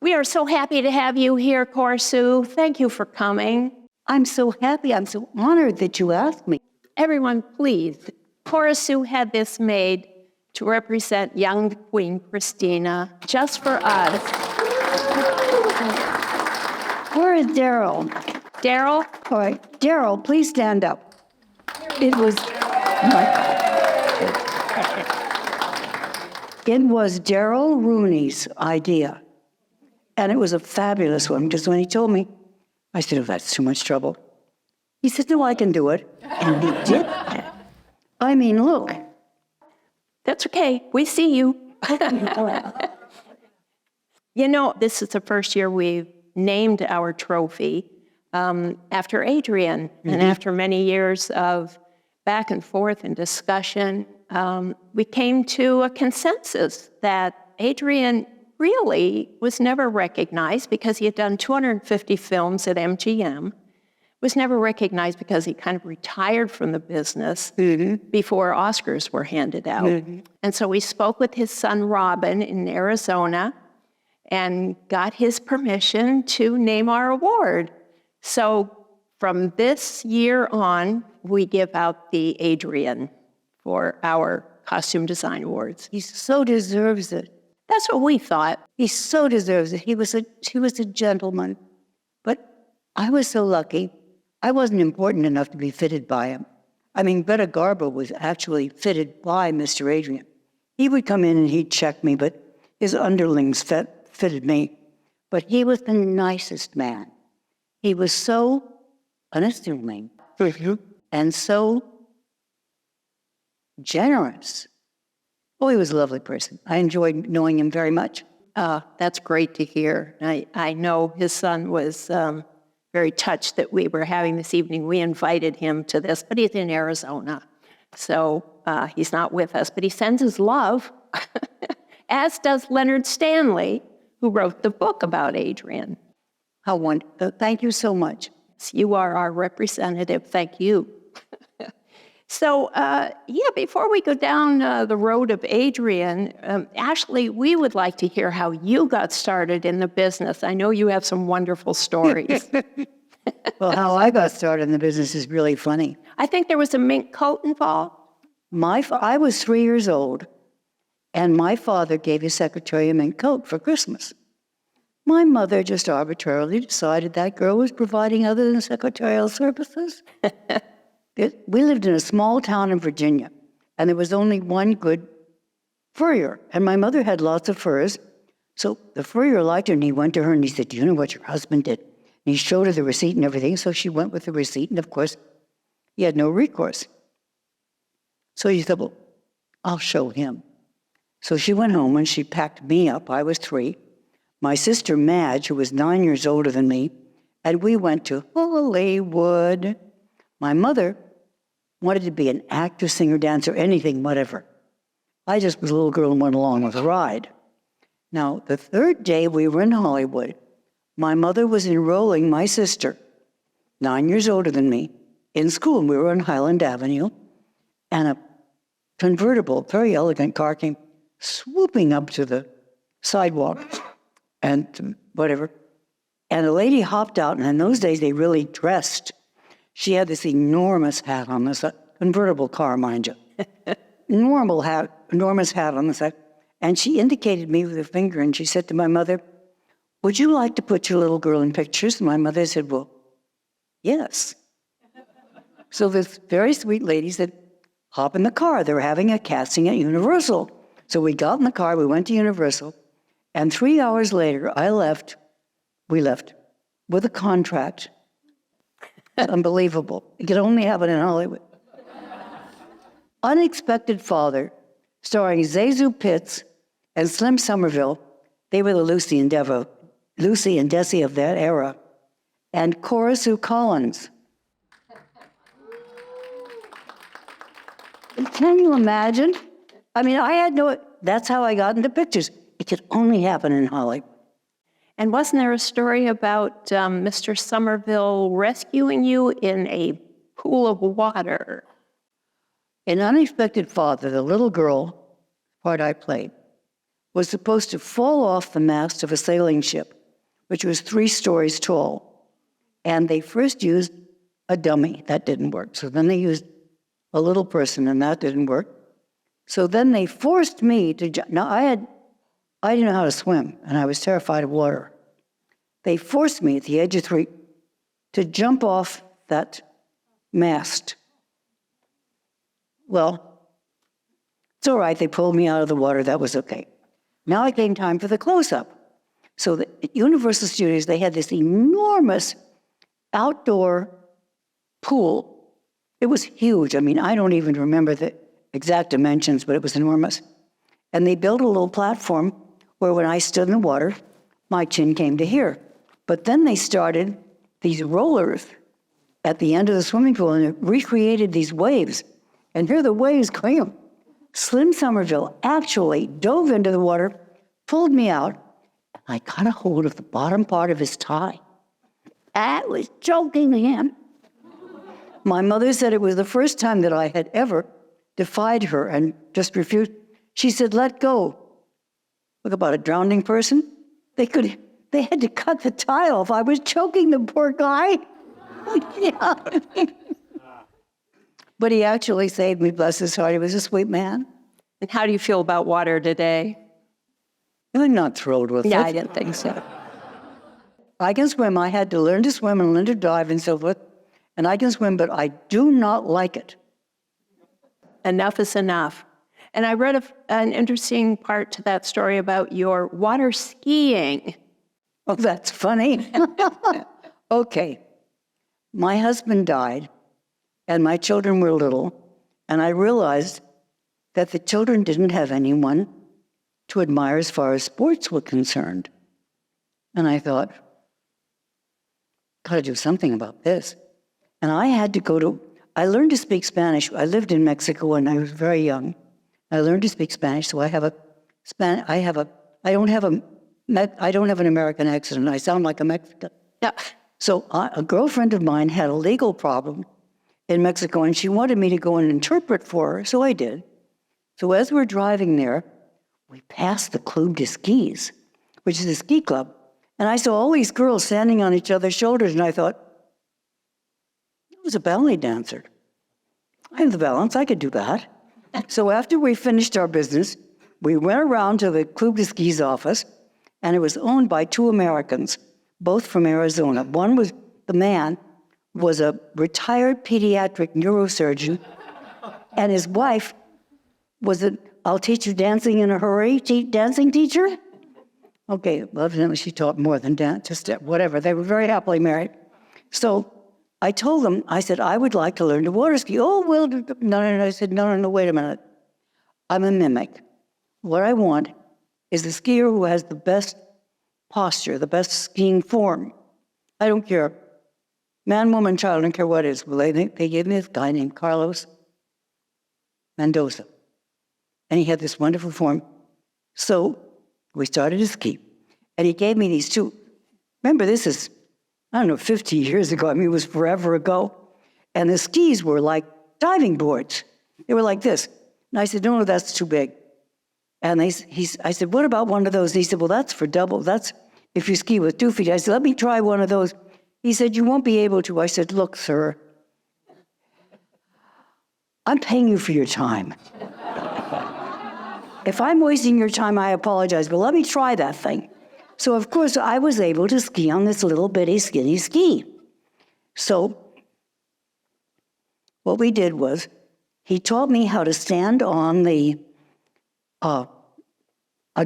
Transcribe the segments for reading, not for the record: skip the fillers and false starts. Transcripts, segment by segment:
We are so happy to have you here, Cora Sue. Thank you for coming. I'm so happy. I'm so honored that you asked me. Everyone, please. Cora Sue had this made to represent young Queen Christina, just for us. Where is Daryl? Daryl? All right, Daryl, please stand up. It was Daryl Rooney's idea. And it was a fabulous one, because when he told me, I said, oh, that's too much trouble. He said, no, I can do it. And he did that. I mean, look. That's okay. We see you. You know, this is the first year we've named our trophy after Adrian. And after many years of back and forth and discussion, we came to a consensus that Adrian really was never recognized because he had done 250 films at MGM, was never recognized because he kind of retired from the business before Oscars were handed out. And so we spoke with his son, Robin, in Arizona, and got his permission to name our award. So from this year on, we give out the Adrian for our Costume Design Awards. He so deserves it. That's what we thought. He so deserves it. He was a gentleman. But I was so lucky. I wasn't important enough to be fitted by him. I mean, Greta Garbo was actually fitted by Mr. Adrian. He would come in and he'd check me, but his underlings fitted me. But he was the nicest man. He was so unassuming and so generous. Oh, he was a lovely person. I enjoyed knowing him very much. That's great to hear. I know his son was very touched that we were having this evening. We invited him to this, but he's in Arizona. So he's not with us, but he sends his love, as does Leonard Stanley, who wrote the book about Adrian. How wonderful. Thank you so much. You are our representative. Thank you. So, before we go down the road of Adrian, Ashley, we would like to hear how you got started in the business. I know you have some wonderful stories. Well, how I got started in the business is really funny. I think there was a mink coat involved. I was 3 years old, and my father gave his secretary a mink coat for Christmas. My mother just arbitrarily decided that girl was providing other than secretarial services. We lived in a small town in Virginia, and there was only one good furrier, and my mother had lots of furs. So the furrier liked her, and he went to her, and he said, do you know what your husband did? And he showed her the receipt and everything, so she went with the receipt, and of course, he had no recourse. So he said, well, I'll show him. So she went home, and she packed me up. I was 3. My sister Madge, who was 9 years older than me, and we went to Hollywood. My mother wanted to be an actor, singer, dancer, anything, whatever. I just was a little girl and went along with the ride. Now, the 3rd day we were in Hollywood, my mother was enrolling my sister, 9 years older than me, in school. We were on Highland Avenue, and a convertible, very elegant car came swooping up to the sidewalk and whatever. And a lady hopped out, and in those days they really dressed. She had this enormous hat on this convertible car, mind you. Enormous hat on the side. And she indicated me with her finger, and she said to my mother, would you like to put your little girl in pictures? And my mother said, well, yes. So this very sweet lady said, hop in the car. They're having a casting at Universal. So we got in the car, we went to Universal, and 3 hours later, we left with a contract. Unbelievable. It could only happen in Hollywood. Unexpected Father, starring Zazu Pitts and Slim Somerville. They were the Lucy and Desi of that era. And Cora Sue Collins. Can you imagine? I mean, that's how I got into pictures. It could only happen in Hollywood. And wasn't there a story about Mr. Somerville rescuing you in a pool of water? In Unexpected Father, the little girl, part I played, was supposed to fall off the mast of a sailing ship which was 3 stories tall. And they first used a dummy. That didn't work. So then they used a little person, and that didn't work. So then they forced me to jump. Now, I didn't know how to swim, and I was terrified of water. They forced me at the age of 3 to jump off that mast. Well, it's all right. They pulled me out of the water. That was okay. Now it came time for the close-up. So at Universal Studios, they had this enormous outdoor pool. It was huge. I mean, I don't even remember the exact dimensions, but it was enormous. And they built a little platform where when I stood in the water, my chin came to here. But then they started these rollers at the end of the swimming pool, and it recreated these waves. And here the waves came. Slim Somerville actually dove into the water, pulled me out, and I got a hold of the bottom part of his tie. I was choking him. My mother said it was the first time that I had ever defied her and just refused. She said, let go. Look, about a drowning person. They had to cut the tie off. I was choking the poor guy. Yeah. But he actually saved me, bless his heart. He was a sweet man. And how do you feel about water today? I'm not thrilled with it. Yeah, I didn't think so. I can swim. I had to learn to swim and learn to dive and so forth. And I can swim, but I do not like it. Enough is enough. And I read an interesting part to that story about your water skiing. Oh, that's funny. Okay. My husband died, and my children were little, and I realized that the children didn't have anyone to admire as far as sports were concerned. And I thought, got to do something about this. And I had to I learned to speak Spanish. I lived in Mexico when I was very young. I learned to speak Spanish, so I don't have an American accent. I sound like a Mexican. Yeah. So a girlfriend of mine had a legal problem in Mexico, and she wanted me to go and interpret for her, so I did. So as we're driving there, we passed the Club de Skis, which is a ski club, and I saw all these girls standing on each other's shoulders, and I thought, I was a ballet dancer. I have the balance, I could do that. So after we finished our business, we went around to the Club de Skis office, and it was owned by 2 Americans, both from Arizona. One was, the man was a retired pediatric neurosurgeon, and his wife was I'll teach you dancing in a hurry, dancing teacher? Okay, well, evidently she taught more than dance, just whatever. They were very happily married. So I told them, I said, I would like to learn to water ski. Oh, well, no. I said, no, wait a minute. I'm a mimic. What I want is the skier who has the best posture, the best skiing form. I don't care. Man, woman, child, I don't care what it is. Well, they gave me this guy named Carlos Mendoza. And he had this wonderful form. So we started to ski. And he gave me these 2. Remember, this is, 50 years ago. I mean, it was forever ago. And the skis were like diving boards. They were like this. And I said, no, that's too big. And I said, what about one of those? And he said, well, that's for double. That's if you ski with 2 feet. I said, let me try one of those. He said, you won't be able to. I said, look, sir, I'm paying you for your time. If I'm wasting your time, I apologize, but let me try that thing. So, of course, I was able to ski on this little bitty skinny ski. So what we did was he taught me how to stand on a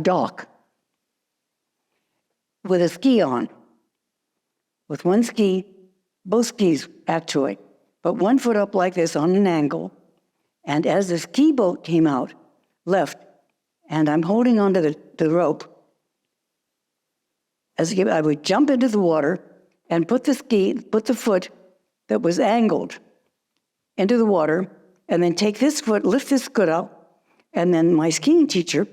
dock with a ski on, with one ski, both skis actually, but one foot up like this on an angle. And as the ski boat came out, left, and I'm holding onto the rope, as I would jump into the water and put the foot that was angled into the water, and then take this foot, lift this foot up, and then my skiing teacher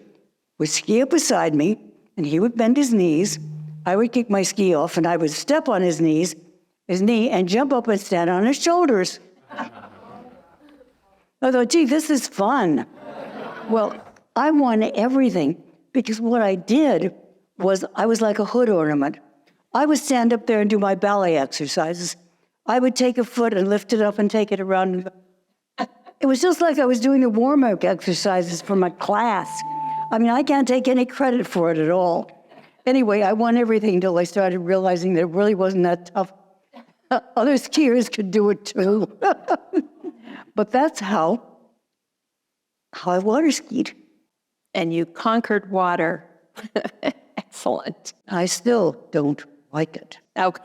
would ski up beside me, and he would bend his knees. I would kick my ski off, and I would step on his knee, and jump up and stand on his shoulders. I thought, gee, this is fun. Well, I won everything, because what I did was I was like a hood ornament. I would stand up there and do my ballet exercises. I would take a foot and lift it up and take it around. It was just like I was doing the warm-up exercises for my class. I mean, I can't take any credit for it at all. Anyway, I won everything until I started realizing that it really wasn't that tough. Other skiers could do it too. But that's how I water skied. And you conquered water. Excellent. I still don't like it. Okay.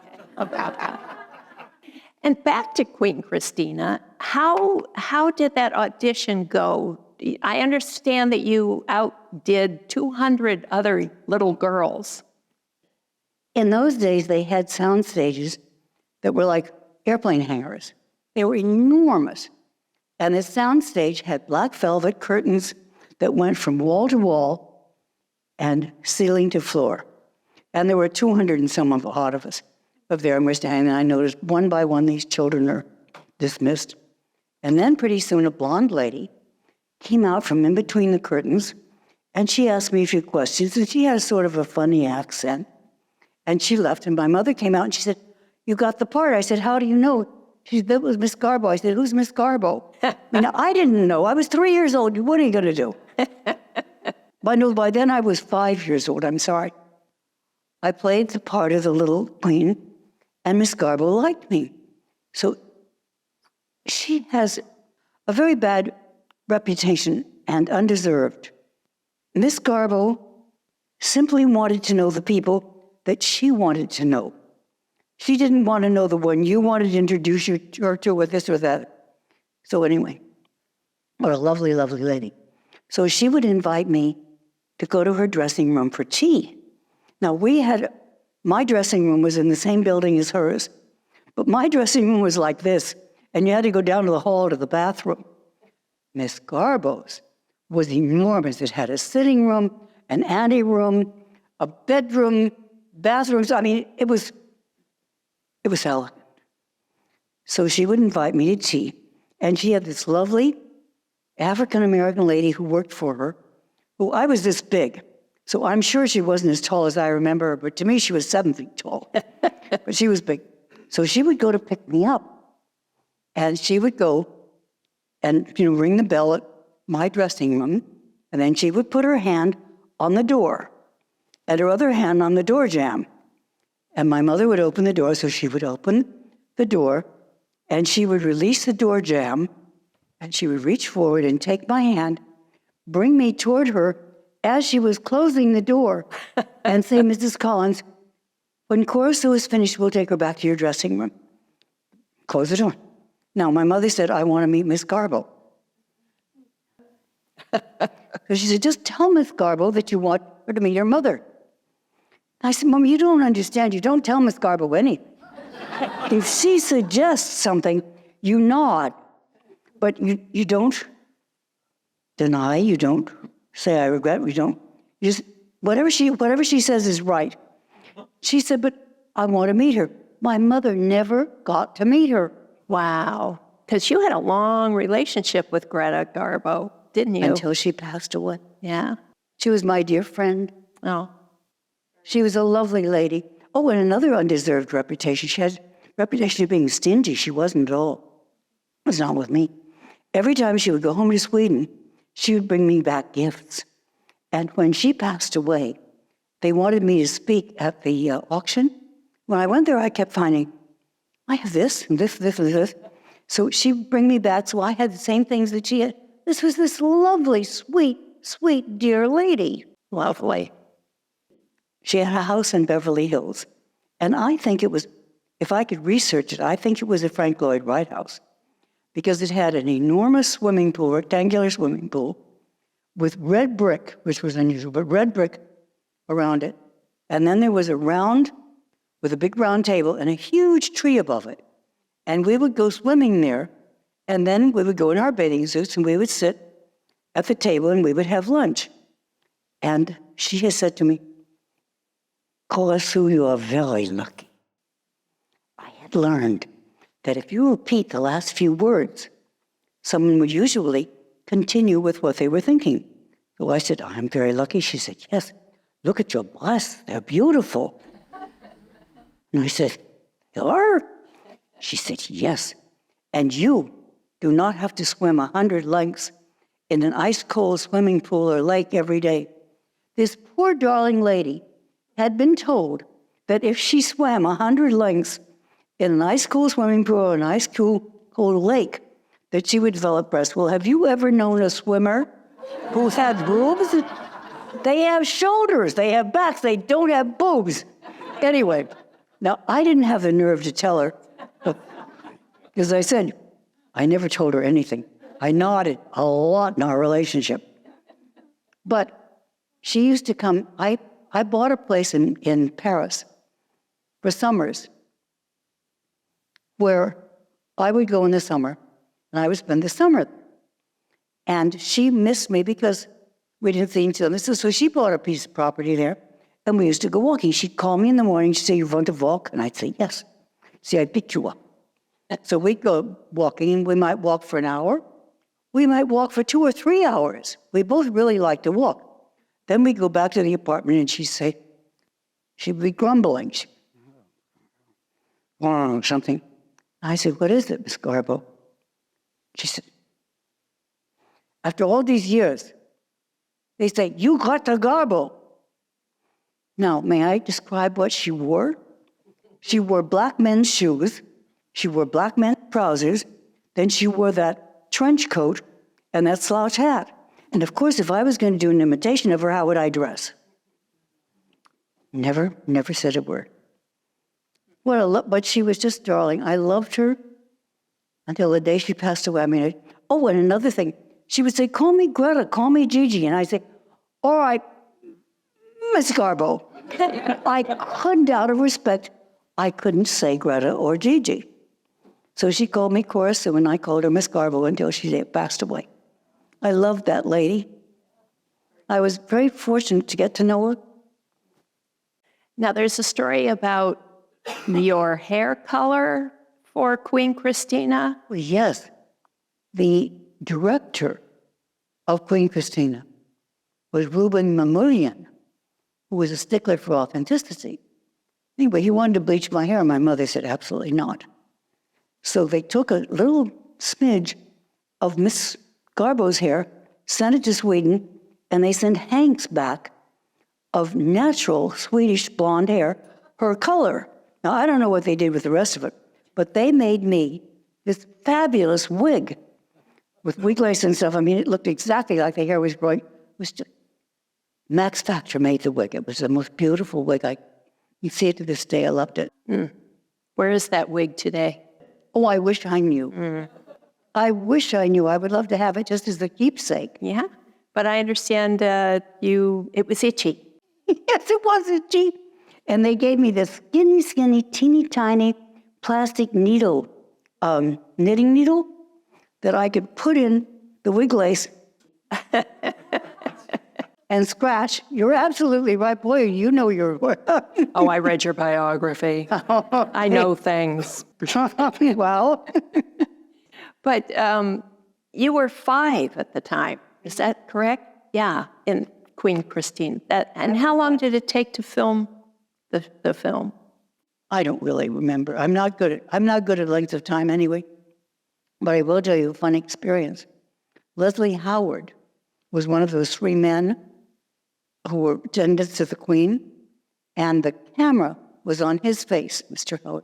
And back to Queen Christina, how did that audition go? I understand that you outdid 200 other little girls. In those days, they had sound stages that were like airplane hangars. They were enormous. And the sound stage had black velvet curtains that went from wall to wall and ceiling to floor. And there were 200 and some odd of us up there, and we're standing, and I noticed one by one these children are dismissed. And then pretty soon a blonde lady came out from in between the curtains, and she asked me a few questions, and she had sort of a funny accent. And she left, and my mother came out, and she said, "You got the part." I said, "How do you know?" She said, "That was Miss Garbo." I said, "Who's Miss Garbo?" I didn't know. I was 3 years old. What are you going to do? By then I was 5 years old. I'm sorry. I played the part of the little queen, and Miss Garbo liked me. So she has a very bad reputation and undeserved. Miss Garbo simply wanted to know the people that she wanted to know. She didn't want to know the one you wanted to introduce her to with this or that. So anyway, what a lovely, lovely lady. So she would invite me to go to her dressing room for tea. Now my dressing room was in the same building as hers, but my dressing room was like this, and you had to go down to the hall to the bathroom. Miss Garbo's was enormous. It had a sitting room, an anteroom, a bedroom, bathrooms. I mean, it was elegant. So she would invite me to tea, and she had this lovely African-American lady who worked for her, who I was this big. So I'm sure she wasn't as tall as I remember her, but to me she was 7 feet tall. But she was big. So she would go to pick me up, and she would go and ring the bell at my dressing room, and then she would put her hand on the door and her other hand on the door jamb. And my mother would open the door, so she would open the door, and she would release the door jamb, and she would reach forward and take my hand, bring me toward her as she was closing the door, and say, "Mrs. Collins, when Cora is finished, we'll take her back to your dressing room." Close the door. Now, my mother said, "I want to meet Miss Garbo." So she said, "Just tell Miss Garbo that you want her to meet her mother." I said, "Mom, you don't understand. You don't tell Miss Garbo anything. If she suggests something, you nod. But you don't deny, you don't say, 'I regret,' you don't. You just, whatever she says is right." She said, "But I want to meet her." My mother never got to meet her. Wow. Because you had a long relationship with Greta Garbo, didn't you? Until she passed away. Yeah. She was my dear friend. Oh. She was a lovely lady. Oh, and another undeserved reputation. She had a reputation of being stingy. She wasn't at all. It was not with me. Every time she would go home to Sweden, she would bring me back gifts. And when she passed away, they wanted me to speak at the auction. When I went there, I kept finding, I have this and this, this, and this. So she would bring me back, so I had the same things that she had. This was this lovely, sweet, sweet, dear lady. Lovely. She had a house in Beverly Hills. And I think it was, if I could research it, I think it was a Frank Lloyd Wright house, because it had an enormous swimming pool, rectangular swimming pool, with red brick, which was unusual, but red brick around it. And then there was a round, with a big round table and a huge tree above it. And we would go swimming there, and then we would go in our bathing suits, and we would sit at the table, and we would have lunch. And she has said to me, "Cora, Sue, you are very lucky. I had learned that if you repeat the last few words, someone would usually continue with what they were thinking." So I said, "I'm very lucky." She said, "Yes, look at your breasts. They're beautiful." And I said, "You are?" She said, "Yes. And you do not have to swim 100 lengths in an ice-cold swimming pool or lake every day." This poor darling lady had been told that if she swam 100 lengths in an ice-cold swimming pool or an ice-cold lake, that she would develop breasts. Well, have you ever known a swimmer who's had boobs? They have shoulders, they have backs, they don't have boobs. Anyway, now I didn't have the nerve to tell her, because I said, I never told her anything. I nodded a lot in our relationship. But she used to come, I bought a place in Paris for summers where I would go in the summer and I would spend the summer. And she missed me because we didn't see each other. So she bought a piece of property there and we used to go walking. She'd call me in the morning, she'd say, "You want to walk?" And I'd say, "Yes." See, I picked you up. So we'd go walking, and we might walk for an hour. We might walk for 2 or 3 hours. We both really like to walk. Then we'd go back to the apartment, and she'd be grumbling. Something. I said, "What is it, Miss Garbo?" She said, "After all these years, they say, 'You got the Garbo.'" Now, may I describe what she wore? She wore black men's shoes. She wore black men's trousers. Then she wore that trench coat and that slouch hat. And of course, if I was going to do an imitation of her, how would I dress? Never said a word. But she was just darling. I loved her until the day she passed away. And another thing, she would say, "Call me Greta, call me Gigi." And I'd say, "All right, Miss Garbo." I couldn't, out of respect, I couldn't say Greta or Gigi. So she called me Cora Sue, and I called her Miss Garbo until she passed away. I loved that lady. I was very fortunate to get to know her. Now, there's a story about your hair color for Queen Christina. Well, yes, the director of Queen Christina was Reuben Mamoulian, who was a stickler for authenticity. Anyway, he wanted to bleach my hair, and my mother said, "Absolutely not." So they took a little smidge of Miss Garbo's hair, sent it to Sweden, and they sent hanks back of natural Swedish blonde hair, her color. Now, I don't know what they did with the rest of it, but they made me this fabulous wig with wig lace and stuff. It looked exactly like the hair was growing. It was just, Max Factor made the wig. It was the most beautiful wig. You see it to this day. I loved it. Where is that wig today? Oh, I wish I knew. I wish I knew. I would love to have it just as a keepsake. Yeah, but I understand it was itchy. Yes, it was itchy. And they gave me this skinny, teeny tiny plastic needle, knitting needle, that I could put in the wig lace and scratch. You're absolutely right. Boy, you know your work. Oh, I read your biography. I know things. Well. But you were 5 at the time. Is that correct? Yeah, in Queen Christine. And how long did it take to film the film? I don't really remember. I'm not good at length of time anyway. But I will tell you a funny experience. Leslie Howard was one of those 3 men who were attendants to the Queen, and the camera was on his face, Mr. Howard.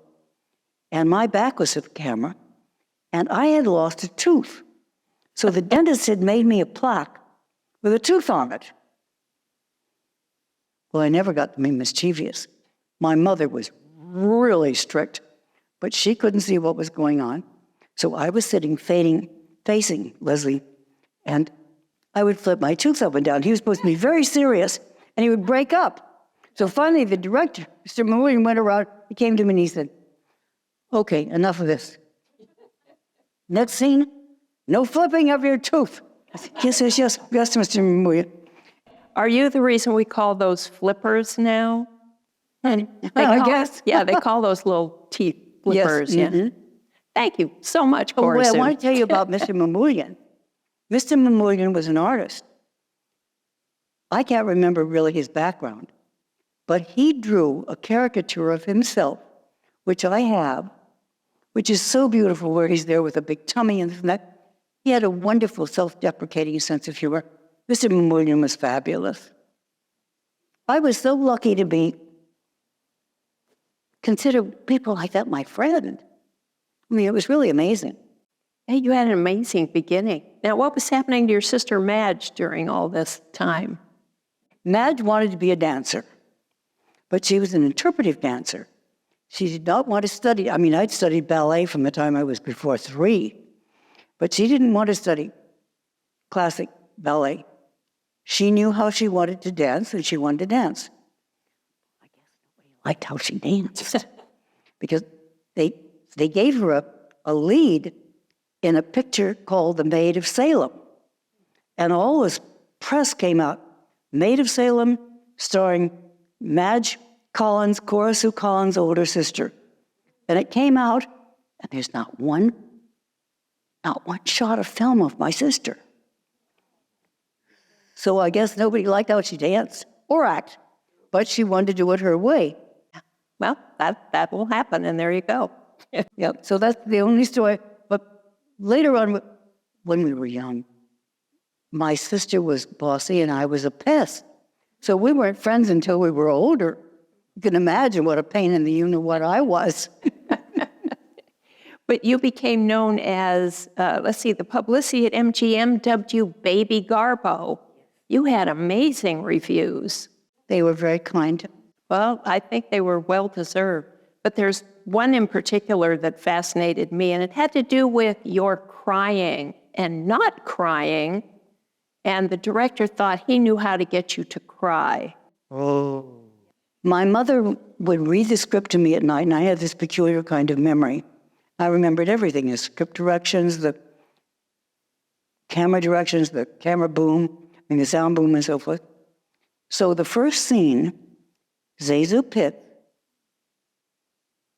And my back was to the camera, and I had lost a tooth. So the dentist had made me a plaque with a tooth on it. Well, I never got to be mischievous. My mother was really strict, but she couldn't see what was going on. So I was sitting facing Leslie, and I would flip my tooth up and down. He was supposed to be very serious, and he would break up. So finally, the director, Mr. Mulligan, went around, he came to me and he said, "Okay, enough of this. Next scene, no flipping of your tooth." I said, yes, Mr. Mulligan. Are you the reason we call those flippers now? I guess. Yeah, they call those little teeth flippers. Yes. Yeah. Thank you so much, Cora. I want to tell you about Mr. Mamoulian. Mr. Mamoulian was an artist. I can't remember really his background, but he drew a caricature of himself which I have, which is so beautiful, where he's there with a big tummy and this and that. He had a wonderful self-deprecating sense of humor. Mr. William was fabulous. I was so lucky to consider people like that my friend. I mean, it was really amazing. Hey, you had an amazing beginning. Now, what was happening to your sister Madge during all this time? Madge wanted to be a dancer, but she was an interpretive dancer. She did not want to study. I mean, I'd studied ballet from the time I was before 3, but she didn't want to study classic ballet. She knew how she wanted to dance, and she wanted to dance. I guess nobody liked how she danced because they gave her a lead in a picture called The Maid of Salem. And all this press came out. Maid of Salem, starring Madge Collins, Cora Sue Collins' older sister. And it came out, and there's not one shot of film of my sister. So I guess nobody liked how she danced or act, but she wanted to do it her way. Well, that will happen, and there you go. Yep. So that's the only story. But later on, when we were young, my sister was bossy and I was a pest. So we weren't friends until we were older. You can imagine what a pain in the you-know-what I was. But you became known as, the publicity at MGM dubbed you Baby Garbo. You had amazing reviews. They were very kind. Well, I think they were well-deserved. But there's one in particular that fascinated me, and it had to do with your crying and not crying, and the director thought he knew how to get you to cry. Oh. My mother would read the script to me at night, and I had this peculiar kind of memory. I remembered everything, the script directions, the camera boom, and the sound boom and so forth. So the first scene, Zazu Pitt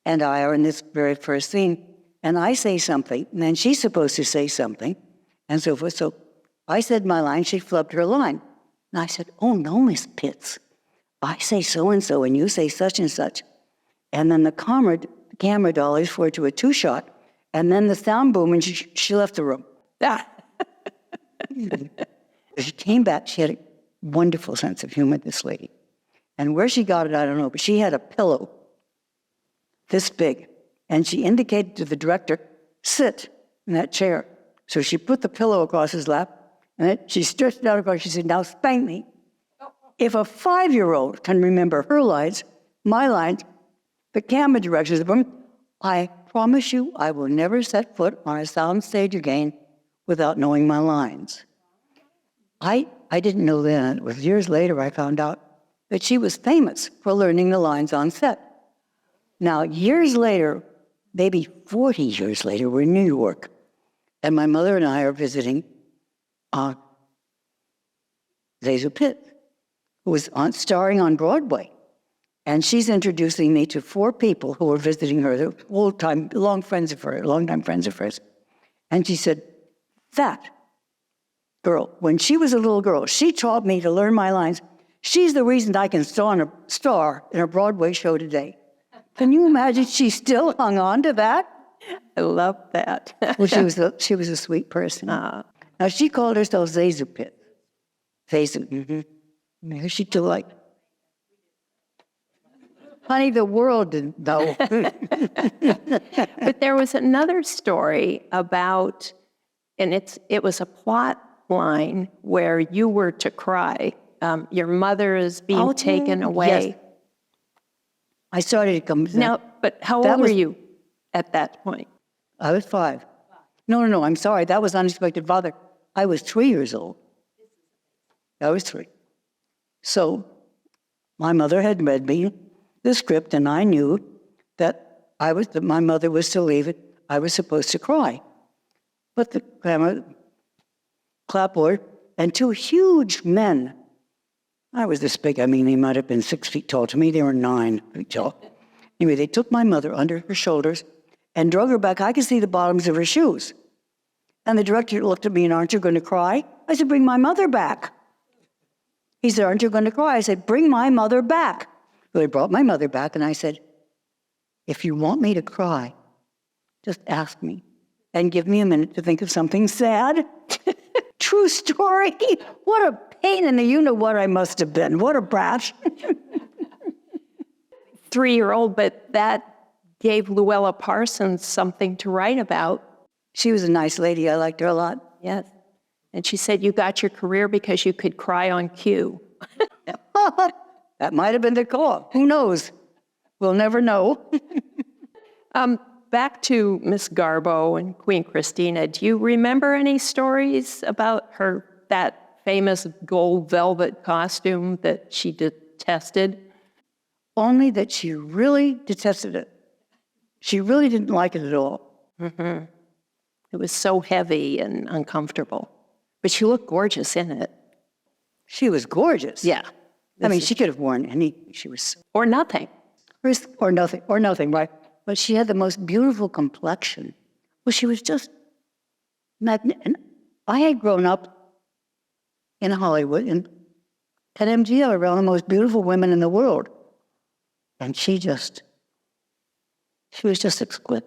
and I are in this very first scene, and I say something, and then she's supposed to say something, and so forth. So I said my line, she flubbed her line. And I said, "Oh no, Miss Pitts, I say so-and-so, and you say such and such." And then the camera dollies forward to a 2-shot, and then the sound boom, and she left the room. She came back, she had a wonderful sense of humor, this lady. And where she got it, I don't know, but she had a pillow this big, and she indicated to the director, "Sit in that chair." So she put the pillow across his lap, and then she stretched it out across. She said, "Now spank me." If a 5-year-old can remember her lines, my lines, the camera directions of them, I promise you I will never set foot on a sound stage again without knowing my lines. I didn't know then. It was years later I found out that she was famous for learning the lines on set. Now, years later, maybe 40 years later, we're in New York, and my mother and I are visiting Zazu Pitt, who was starring on Broadway. And she's introducing me to 4 people who were visiting her, they're longtime friends of hers. And she said, "That girl, when she was a little girl, she taught me to learn my lines. She's the reason I can star in a Broadway show today." Can you imagine she still hung on to that? I love that. Well, she was a sweet person. Now, she called herself Zazu Pitt. Zazu, Maybe she too like. Honey, the world didn't know. But there was another story about, and it was a plot line where you were to cry. Your mother is being taken away. Yes. I started to come. Now, but how old were you at that point? I was 5. No, I'm sorry. That was Unexpected Father. I was 3 years old. I was 3. So my mother had read me the script, and I knew that my mother was to leave it. I was supposed to cry. But the camera clapboard and 2 huge men. I was this big. I mean, they might have been 6 feet tall. To me, they were 9 feet tall. Anyway, they took my mother under her shoulders and drug her back. I could see the bottoms of her shoes. And the director looked at me and, "Aren't you going to cry?" I said, "Bring my mother back." He said, "Aren't you going to cry?" I said, "Bring my mother back." So they brought my mother back, and I said, if you want me to cry, just ask me and give me a minute to think of something sad. True story. What a pain in the you-know-what I must have been. What a brat. 3-year-old, but that gave Luella Parsons something to write about. She was a nice lady. I liked her a lot. Yes. And she said you got your career because you could cry on cue. That might have been the call. Who knows? We'll never know. Back to Miss Garbo and Queen Christina. Do you remember any stories about that famous gold velvet costume that she detested? Only that she really detested it. She really didn't like it at all. Mm-hmm. It was so heavy and uncomfortable. But she looked gorgeous in it. She was gorgeous. Yeah. I mean, she could have worn anything. She was... Or nothing. Or nothing, right? But she had the most beautiful complexion. Well, she was just magnificent. I had grown up in Hollywood and at MGM around the most beautiful women in the world. And she was just exquisite.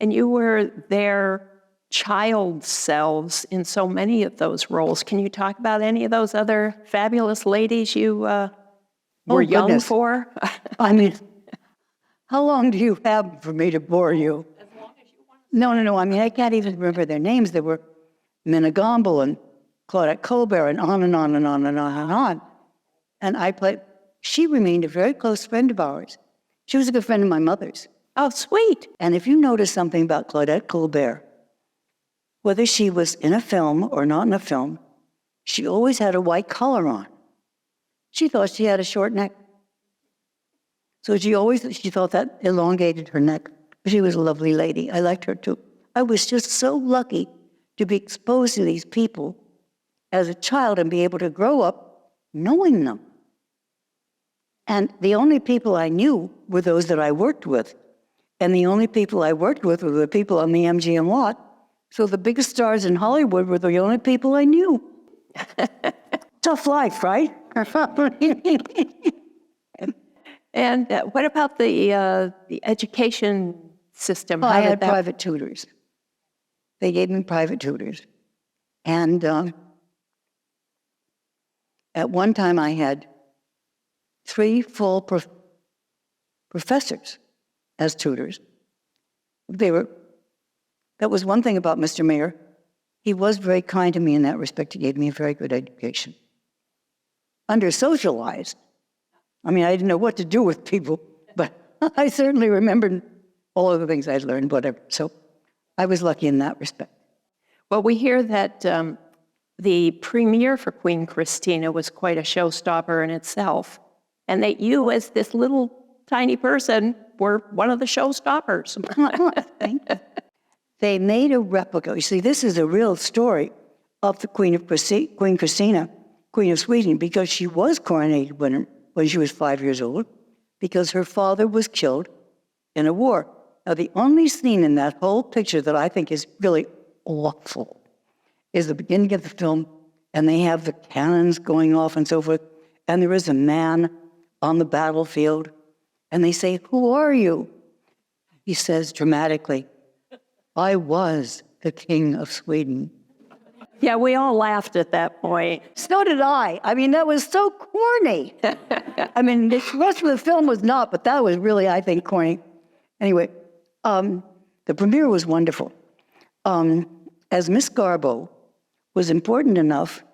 And you were their child selves in so many of those roles. Can you talk about any of those other fabulous ladies you were young for? I mean, how long do you have for me to bore you? As long as you want. No. I mean, I can't even remember their names. There were Minna Gomble and Claudette Colbert and on and on and on and on and on. And she remained a very close friend of ours. She was a good friend of my mother's. Oh, sweet. And if you notice something about Claudette Colbert, whether she was in a film or not in a film, she always had a white collar on. She thought she had a short neck. So she thought that elongated her neck. She was a lovely lady. I liked her too. I was just so lucky to be exposed to these people as a child and be able to grow up knowing them. And the only people I knew were those that I worked with. And the only people I worked with were the people on the MGM lot. So the biggest stars in Hollywood were the only people I knew. Tough life, right? And what about the education system? I had private tutors. They gave me private tutors. And at one time I had 3 full professors as tutors. That was one thing about Mr. Mayor. He was very kind to me in that respect. He gave me a very good education. Under-socialized. I mean, I didn't know what to do with people, but I certainly remembered all of the things I'd learned, whatever. So I was lucky in that respect. Well, we hear that the premiere for Queen Christina was quite a showstopper in itself, and that you, as this little tiny person, were one of the showstoppers. Thank you. They made a replica. You see, this is a real story of the Queen Christina, Queen of Sweden, because she was coronated when she was 5 years old, because her father was killed in a war. Now, the only scene in that whole picture that I think is really awful is the beginning of the film, and they have the cannons going off and so forth, and there is a man on the battlefield, and they say, "Who are you?" He says dramatically, "I was the King of Sweden." Yeah, we all laughed at that point. So did I. I mean, that was so corny. I mean, the rest of the film was not, but that was really, I think, corny. Anyway, the premiere was wonderful. As Miss Garbo was important enough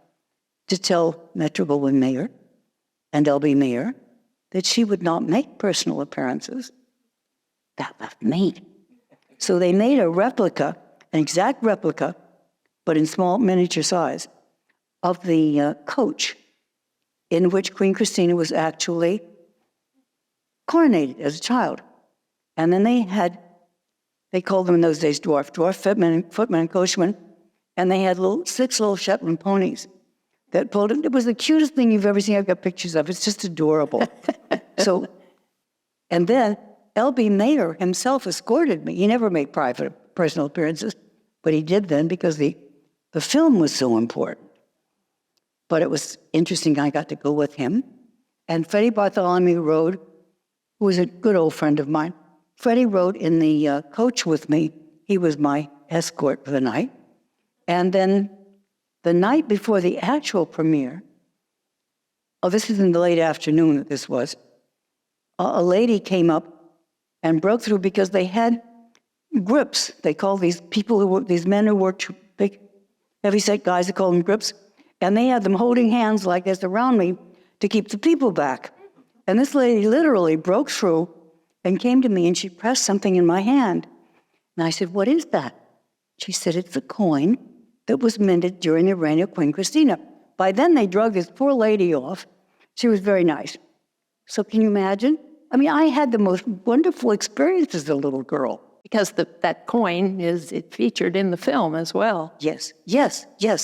to tell Metro-Goldwyn-Mayer and L.B. Mayer that she would not make personal appearances, that left me. So they made a replica, an exact replica, but in small miniature size, of the coach in which Queen Christina was actually coronated as a child. And then they called them in those days dwarf footmen and coachmen, and they had 6 little Shetland ponies that pulled it. It was the cutest thing you've ever seen. I've got pictures of it. It's just adorable. And then L.B. Mayer himself escorted me. He never made personal appearances, but he did then because the film was so important. But it was interesting. I got to go with him. And Freddie Bartholomew Road, who was a good old friend of mine, Freddie rode in the coach with me. He was my escort for the night. And then the night before the actual premiere, this is in the late afternoon that this was, a lady came up and broke through because they had grips. They call these people these men who were big, heavyset guys, they call them grips. And they had them holding hands like this around me to keep the people back. And this lady literally broke through and came to me, and she pressed something in my hand. And I said, "What is that?" She said, "It's a coin that was minted during the reign of Queen Christina." By then, they drug this poor lady off. She was very nice. So can you imagine? I mean, I had the most wonderful experience as a little girl. Because that coin it featured in the film as well. Yes,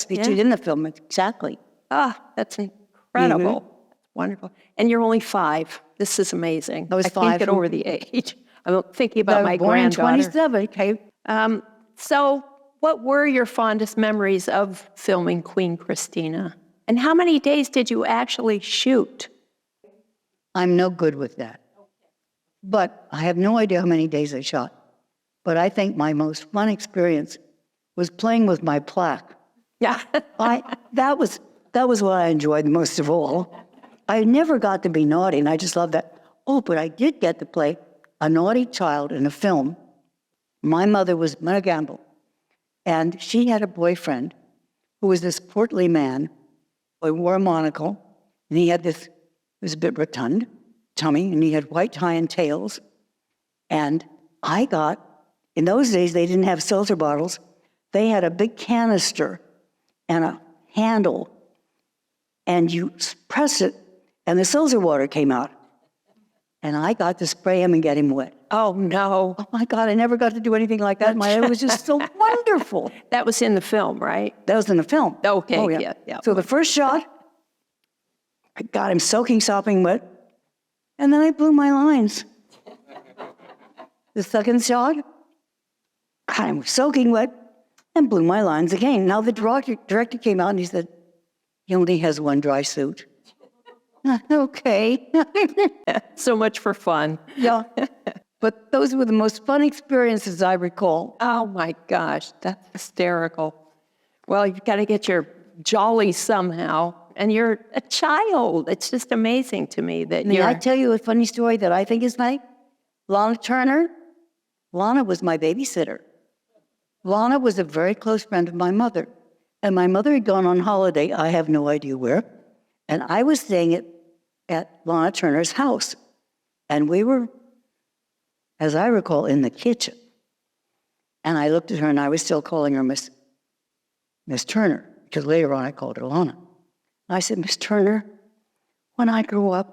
featured in the film, exactly. That's incredible. That's wonderful. And you're only 5. This is amazing. I was 5. Can't get over the age. I'm thinking about my born in granddaughter. 27, okay. So what were your fondest memories of filming Queen Christina? And how many days did you actually shoot? I'm no good with that. But I have no idea how many days I shot. But I think my most fun experience was playing with my plaque. Yeah. That was what I enjoyed most of all. I never got to be naughty, and I just loved that. Oh, but I did get to play a naughty child in a film. My mother was Mother Gamble, and she had a boyfriend who was this portly man who wore a monocle, and he was a bit rotund tummy, and he had white tie and tails. And in those days, they didn't have seltzer bottles. They had a big canister and a handle, and you press it, and the seltzer water came out. And I got to spray him and get him wet. Oh, no. Oh, my God, I never got to do anything like that. It was just so wonderful. That was in the film, right? That was in the film. Okay, oh, yeah. So the first shot, I got him sopping wet, and then I blew my lines. The second shot, got him soaking wet, and blew my lines again. Now the director came out and he said, "He only has one dry suit." Okay. So much for fun. Yeah. But those were the most fun experiences I recall. Oh my gosh, that's hysterical. Well, you've got to get your jolly somehow. And you're a child. It's just amazing to me that May I tell you a funny story that I think is funny? Lana Turner. Lana was my babysitter. Lana was a very close friend of my mother. And my mother had gone on holiday, I have no idea where. And I was staying at Lana Turner's house. And we were, as I recall, in the kitchen. And I looked at her, and I was still calling her Miss Turner, because later on I called her Lana. I said, "Miss Turner, when I grow up,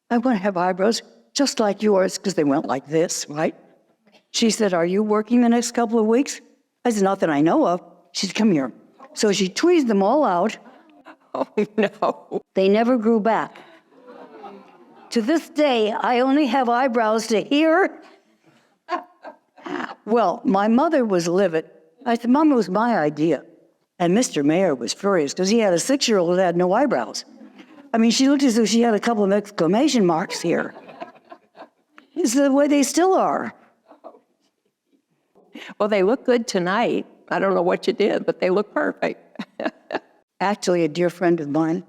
I want to have eyebrows just like yours," because they went like this, right? She said, "Are you working the next couple of weeks?" I said, "Not that I know of." She said, "Come here." So she tweezed them all out. Oh, no. They never grew back. To this day, I only have eyebrows to here. Well, my mother was livid. I said, "Mom, it was my idea." And Mr. Mayer was furious because he had a 6-year-old that had no eyebrows. I mean, she looked as though she had a couple of exclamation marks here. It's the way they still are. Well, they look good tonight. I don't know what you did, but they look perfect. Actually, a dear friend of mine,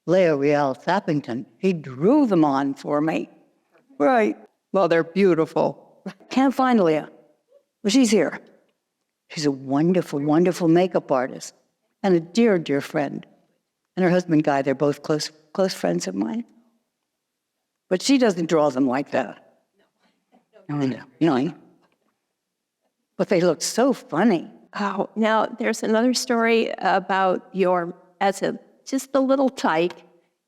Leo Real Sappington, he drew them on for me. Right. Well, they're beautiful. Can't find Leah, but she's here. She's a wonderful, wonderful makeup artist and a dear, dear friend. And her husband, Guy, they're both close friends of mine. But she doesn't draw them like that. No. But they look so funny. Oh, now there's another story about just a little tyke.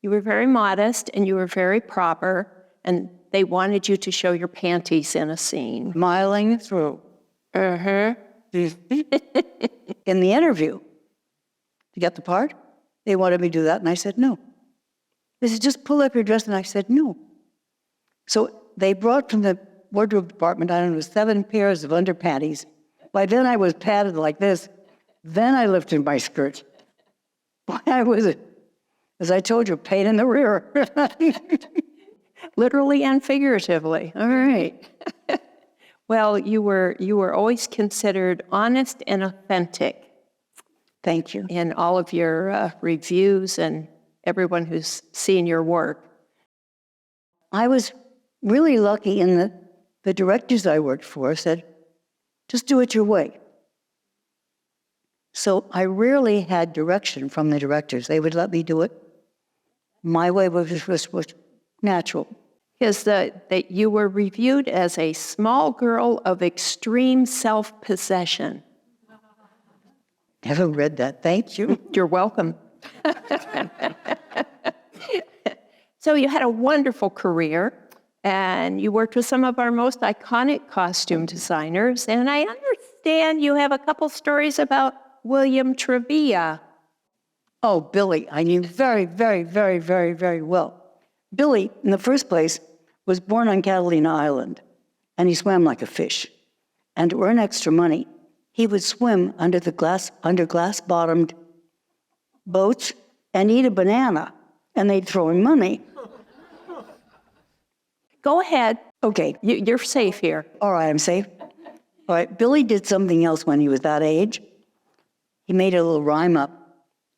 You were very modest and you were very proper, and they wanted you to show your panties in a scene. Smiling through. Uh-huh. In the interview, to get the part, they wanted me to do that, and I said no. They said, "Just pull up your dress," and I said no. So they brought from the wardrobe department, I don't know, 7 pairs of underpanties. By then I was padded like this. Then I lifted my skirt. Boy, I was, as I told you, pain in the rear. Literally and figuratively. All right. Well, you were always considered honest and authentic Thank you. in all of your reviews and everyone who's seen your work. I was really lucky in that the directors I worked for said, just do it your way. So I rarely had direction from the directors. They would let me do it. My way was natural. Is that you were reviewed as a small girl of extreme self-possession. Never read that. Thank you. You're welcome. So you had a wonderful career, and you worked with some of our most iconic costume designers, and I understand you have a couple stories about William Trevilla. Oh, Billy, I knew very, very, very, very, very well. Billy, in the first place, was born on Catalina Island, and he swam like a fish. And to earn extra money, he would swim under glass-bottomed boats and eat a banana, and they'd throw him money. Go ahead. Okay. You're safe here. All right, I'm safe. All right, Billy did something else when he was that age. He made a little rhyme up,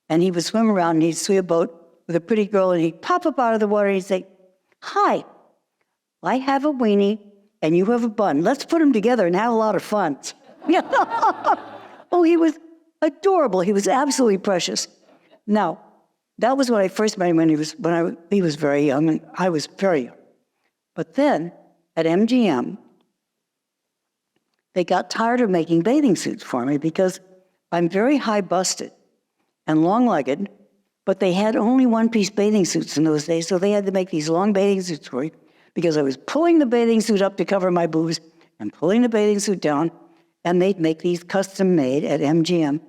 and he would swim around, and he'd see a boat with a pretty girl, and he'd pop up out of the water, and he'd say, "Hi, I have a weenie, and you have a bun. Let's put them together and have a lot of fun." Oh, he was adorable. He was absolutely precious. Now, that was when I first met him when he was very young, and I was very young. But then, at MGM, they got tired of making bathing suits for me because I'm very high-busted and long-legged, but they had only one-piece bathing suits in those days, so they had to make these long bathing suits for me because I was pulling the bathing suit up to cover my boobs and pulling the bathing suit down, and they'd make these custom-made at MGM.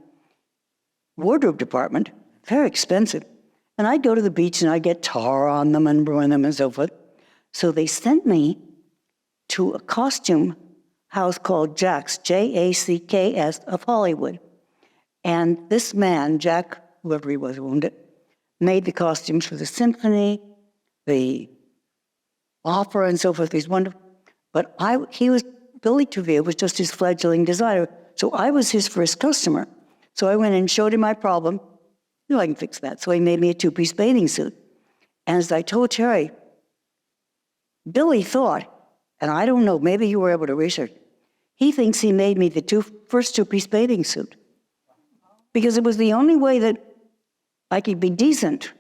Wardrobe department, very expensive. And I'd go to the beach and I'd get tar on them and ruin them and so forth. So they sent me to a costume house called Jack's, Jacks, of Hollywood. And this man, Jack, whoever he was, who owned it, made the costumes for the symphony, the opera, and so forth. He's wonderful. But Billy Trevilla was just his fledgling designer. So I was his first customer. So I went and showed him my problem. I can fix that. So he made me a two-piece bathing suit. And as I told Terry, Billy thought, and I don't know, maybe you were able to research, he thinks he made me the first two-piece bathing suit because it was the only way that I could be decent.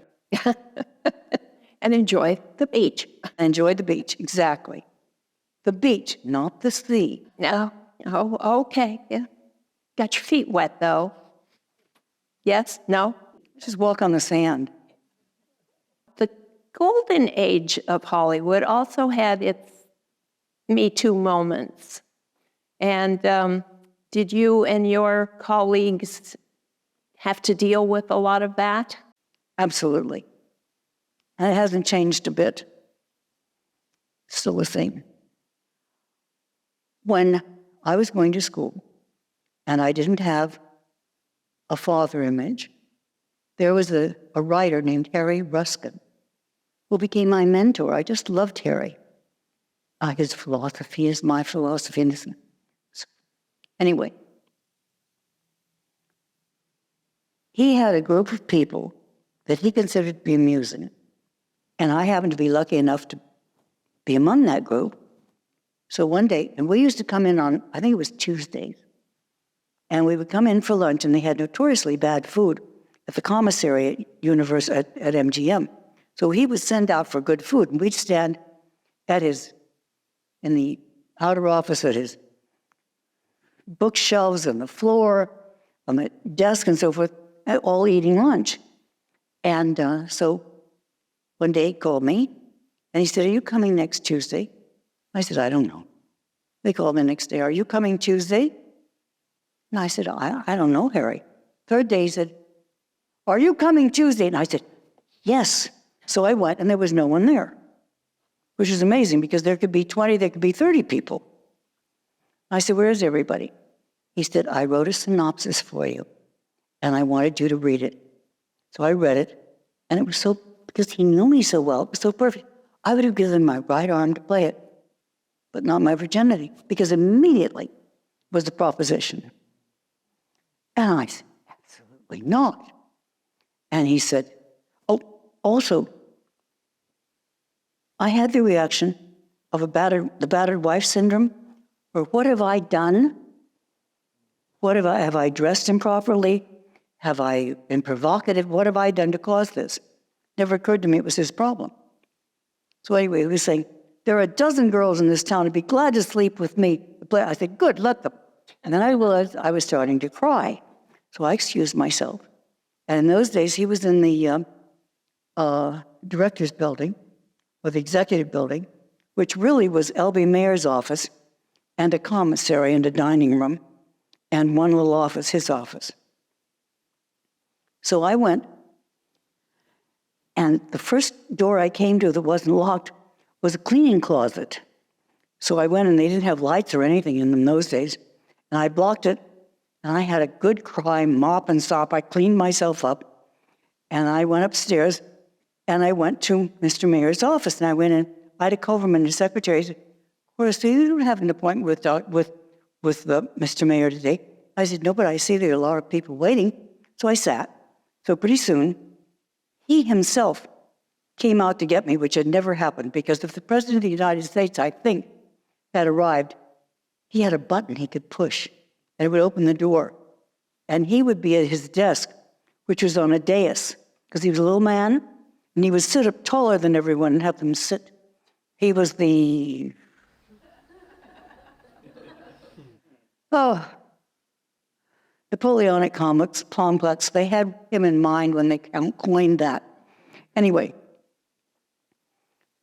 And enjoy the beach. Enjoy the beach, exactly. The beach, not the sea. No, oh, okay, yeah. Got your feet wet, though. Yes? No? Just walk on the sand. The golden age of Hollywood also had its Me Too moments. And did you and your colleagues have to deal with a lot of that? Absolutely. And it hasn't changed a bit. Still the same. When I was going to school and I didn't have a father image, there was a writer named Harry Ruskin who became my mentor. I just loved Harry. His philosophy is my philosophy. Anyway, he had a group of people that he considered to be amusing, and I happened to be lucky enough to be among that group. So one day, and we used to come in on, I think it was Tuesdays, and we would come in for lunch, and they had notoriously bad food at the commissary at MGM. So he would send out for good food, and we'd stand in the outer office at his bookshelves, on the floor, on the desk, and so forth, all eating lunch. And so one day he called me, and he said, "Are you coming next Tuesday?" I said, "I don't know." They called me the next day, "Are you coming Tuesday?" And I said, I don't know, Harry. Third day he said, "Are you coming Tuesday?" And I said, "Yes." So I went, and there was no one there, which is amazing because there could be 20, there could be 30 people. I said, "Where is everybody?" He said, "I wrote a synopsis for you, and I wanted you to read it." So I read it, and it was so, because he knew me so well, it was so perfect. I would have given my right arm to play it. but not my virginity, because immediately was the proposition. And I said, absolutely not. And he said, oh, also, I had the reaction of the battered wife syndrome, or what have I done? Have I dressed improperly? Have I been provocative? What have I done to cause this? Never occurred to me it was his problem. So anyway, he was saying, there are a dozen girls in this town who'd be glad to sleep with me. I said, good, let them. And then I realized I was starting to cry. So I excused myself. And in those days, he was in the director's building, or the executive building, which really was L.B. Mayer's office, and a commissary and a dining room, and one little office, his office. So I went, and the first door I came to that wasn't locked was a cleaning closet. So I went, and they didn't have lights or anything in them those days, and I blocked it, and I had a good cry, mop and sop. I cleaned myself up, and I went upstairs, and I went to Mr. Mayer's office, and I went in. Ida Coverman, the secretary, said, Cora, so you don't have an appointment with Mr. Mayer today? I said, no, but I see there are a lot of people waiting. So I sat. So pretty soon, he himself came out to get me, which had never happened, because if the President of the United States, I think, had arrived, he had a button he could push, and it would open the door. And he would be at his desk, which was on a dais, because he was a little man, and he would sit up taller than everyone and have them sit. He was the... Napoleonic complex. They had him in mind when they coined that. Anyway,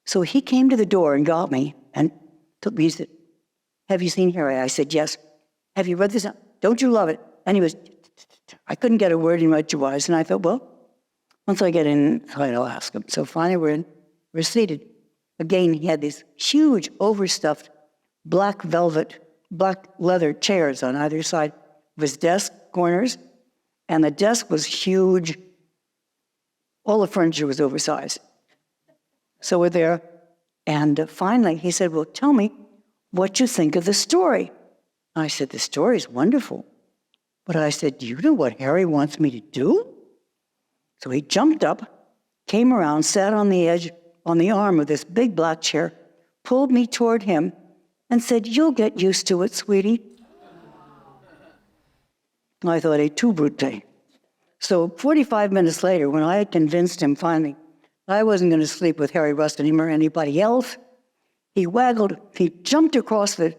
so he came to the door and got me and took me. He said, have you seen Harry? I said, yes. Have you read this? Don't you love it? And he was, I couldn't get a word in edgewise. And I thought, well, once I get inside, I'll ask him. So finally we're seated. Again, he had these huge overstuffed black leather chairs on either side of his desk corners, and the desk was huge. All the furniture was oversized. So we're there, and finally he said, well, tell me what you think of the story. I said, the story's wonderful. But I said, do you know what Harry wants me to do? So he jumped up, came around, sat on the edge, on the arm of this big black chair, pulled me toward him, and said, you'll get used to it, sweetie. I thought, tout brute. So 45 minutes later, when I had convinced him finally I wasn't going to sleep with Harry Rustin or anybody else, he jumped across the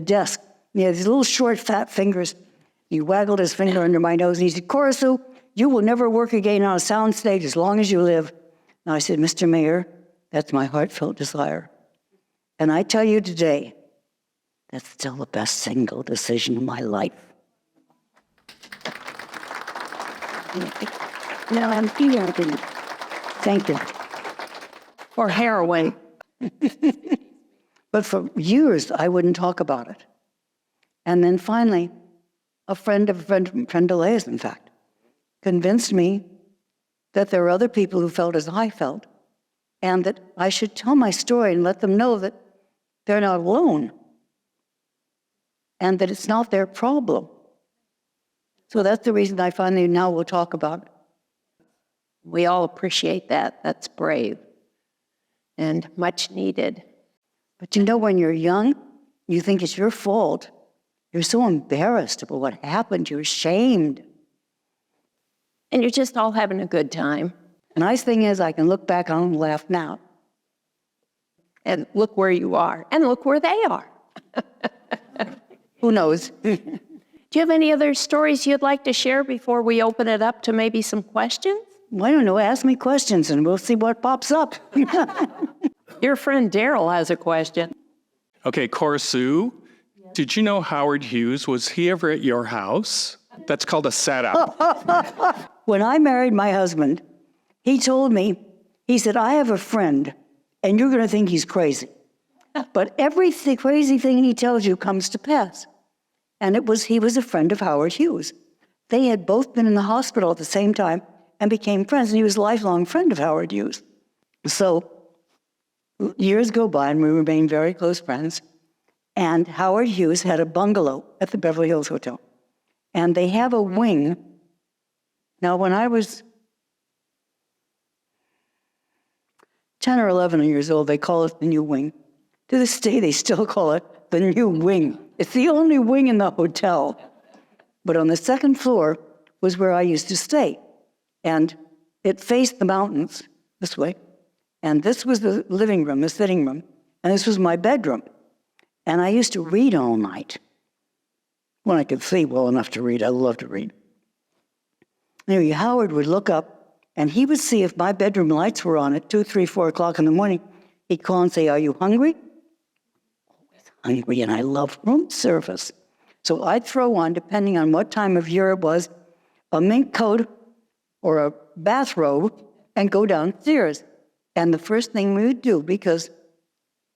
desk. He had these little short, fat fingers. He waggled his finger under my nose, and he said, Cora Sue, you will never work again on a sound stage as long as you live. And I said, Mr. Mayer, that's my heartfelt desire. And I tell you today, that's still the best single decision of my life. No, I'm here. Thank you. Or heroin. But for years, I wouldn't talk about it. And then finally, a friend of Leia's, in fact, convinced me that there are other people who felt as I felt, and that I should tell my story and let them know that they're not alone, and that it's not their problem. So that's the reason I finally now will talk about it. We all appreciate that. That's brave and much needed. But you know, when you're young, you think it's your fault. You're so embarrassed about what happened. You're ashamed. And you're just all having a good time. The nice thing is I can look back on and laugh now. And look where you are. And look where they are. Who knows? Do you have any other stories you'd like to share before we open it up to maybe some questions? I don't know. Ask me questions and we'll see what pops up. Your friend Daryl has a question. Okay, Cora Sue, did you know Howard Hughes? Was he ever at your house? That's called a setup. When I married my husband, he told me, he said, I have a friend, and you're going to think he's crazy. But every crazy thing he tells you comes to pass. And he was a friend of Howard Hughes. They had both been in the hospital at the same time and became friends, and he was a lifelong friend of Howard Hughes. So years go by, and we remain very close friends. And Howard Hughes had a bungalow at the Beverly Hills Hotel. And they have a wing. Now, when I was 10 or 11 years old, they call it the new wing. To this day, they still call it the new wing. It's the only wing in the hotel. But on the second floor was where I used to stay. And it faced the mountains this way. And this was the living room, the sitting room. And this was my bedroom. And I used to read all night. When I could see well enough to read, I loved to read. Anyway, Howard would look up, and he would see if my bedroom lights were on at 2, 3, 4 o'clock in the morning. He'd call and say, "Are you hungry?" Always hungry, and I love room service. So I'd throw on, depending on what time of year it was, a mink coat or a bathrobe and go downstairs. And the first thing we would do, because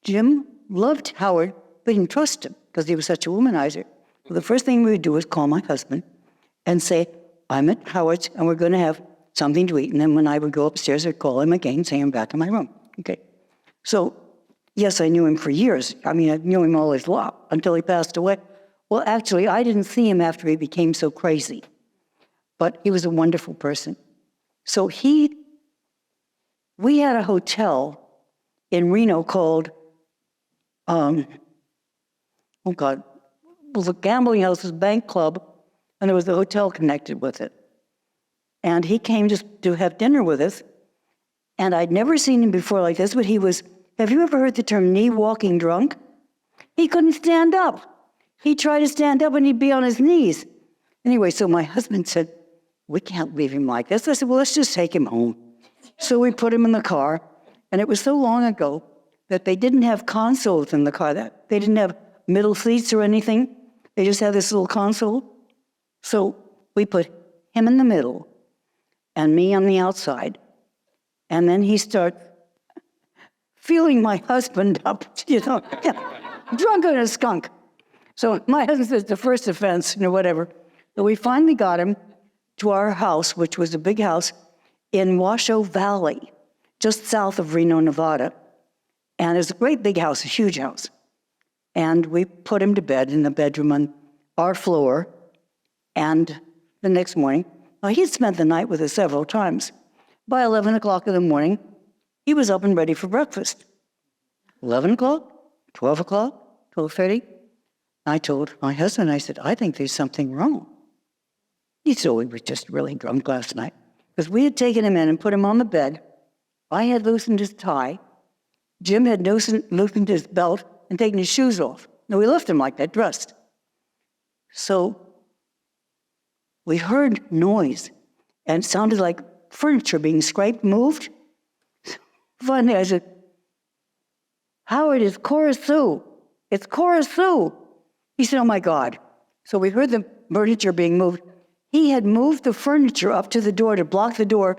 Jim loved Howard, but didn't trust him because he was such a womanizer. So the first thing we would do was call my husband and say, "I'm at Howard's and we're going to have something to eat." And then when I would go upstairs, I'd call him again, say I'm back in my room. Okay. So, yes, I knew him for years. I mean, I knew him all his life until he passed away. Well, actually, I didn't see him after he became so crazy. But he was a wonderful person. So we had a hotel in Reno called, the gambling house was Bank Club, and there was a hotel connected with it. And he came just to have dinner with us, and I'd never seen him before like this, but he was, have you ever heard the term knee walking drunk? He couldn't stand up. He'd try to stand up and he'd be on his knees. Anyway, so my husband said, "We can't leave him like this." I said, "Well, let's just take him home." So we put him in the car, and it was so long ago that they didn't have consoles in the car. They didn't have middle seats or anything. They just had this little console. So we put him in the middle and me on the outside. And then he starts feeling my husband up, drunk on a skunk. So my husband says, the first offense, whatever. So we finally got him to our house, which was a big house in Washoe Valley, just south of Reno, Nevada. And it's a great big house, a huge house. And we put him to bed in the bedroom on our floor. And the next morning, he'd spent the night with us several times. By 11 o'clock in the morning, he was up and ready for breakfast. 11 o'clock, 12 o'clock, 12:30. I told my husband, I said, "I think there's something wrong." He said, "Oh, he was just really drunk last night." Because we had taken him in and put him on the bed. I had loosened his tie. Jim had loosened his belt and taken his shoes off. No, we left him like that, dressed. So we heard noise, and it sounded like furniture being scraped, moved. Finally, I said, "Howard, it's Cora Sue. It's Cora Sue." He said, "Oh, my God." So we heard the furniture being moved. He had moved the furniture up to the door to block the door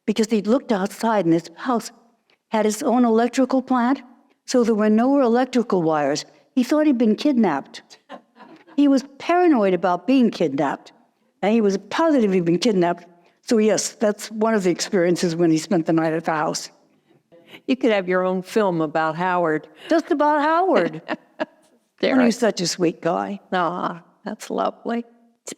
because he'd looked outside and his house had its own electrical plant, so there were no electrical wires. He thought he'd been kidnapped. He was paranoid about being kidnapped, and he was positive he'd been kidnapped. So yes, that's one of the experiences when he spent the night at the house. You could have your own film about Howard. Just about Howard. There. He was such a sweet guy. Ah, that's lovely.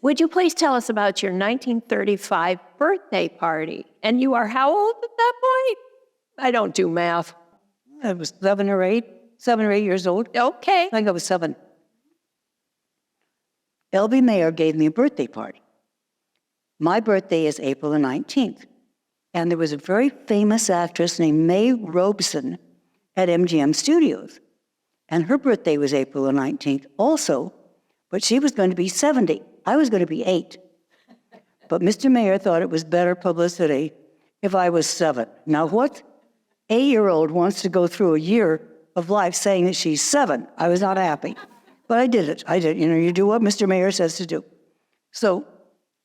Would you please tell us about your 1935 birthday party? And you are how old at that point? I don't do math. I was 7 or 8 years old. Okay. I think I was 7. L.B. Mayer gave me a birthday party. My birthday is April the 19th. And there was a very famous actress named Mae Robeson at MGM Studios. And her birthday was April the 19th also, but she was going to be 70. I was going to be 8. But Mr. Mayer thought it was better publicity if I was 7. Now, what 8-year-old wants to go through a year of life saying that she's 7? I was not happy. But I did it. You do what Mr. Mayer says to do. So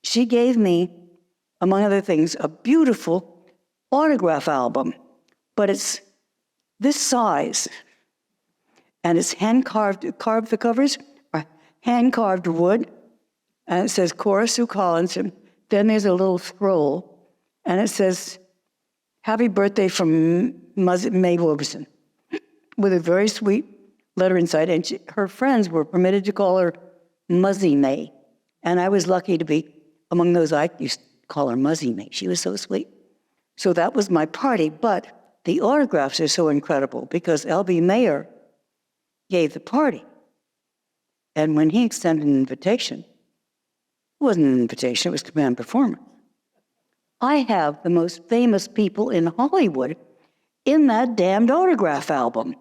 she gave me, among other things, a beautiful autograph album. But it's this size. And it's hand-carved, the covers are hand-carved wood. And it says Cora Sue Collins. And then there's a little scroll. And it says, "Happy birthday from Mae Robeson," with a very sweet letter inside, and her friends were permitted to call her Muzzy May. And I was lucky to be among those. I used to call her Muzzy May. She was so sweet. So that was my party, but the autographs are so incredible because L.B. Mayer gave the party. And when he extended an invitation, it wasn't an invitation, it was command performance. I have the most famous people in Hollywood in that damned autograph album.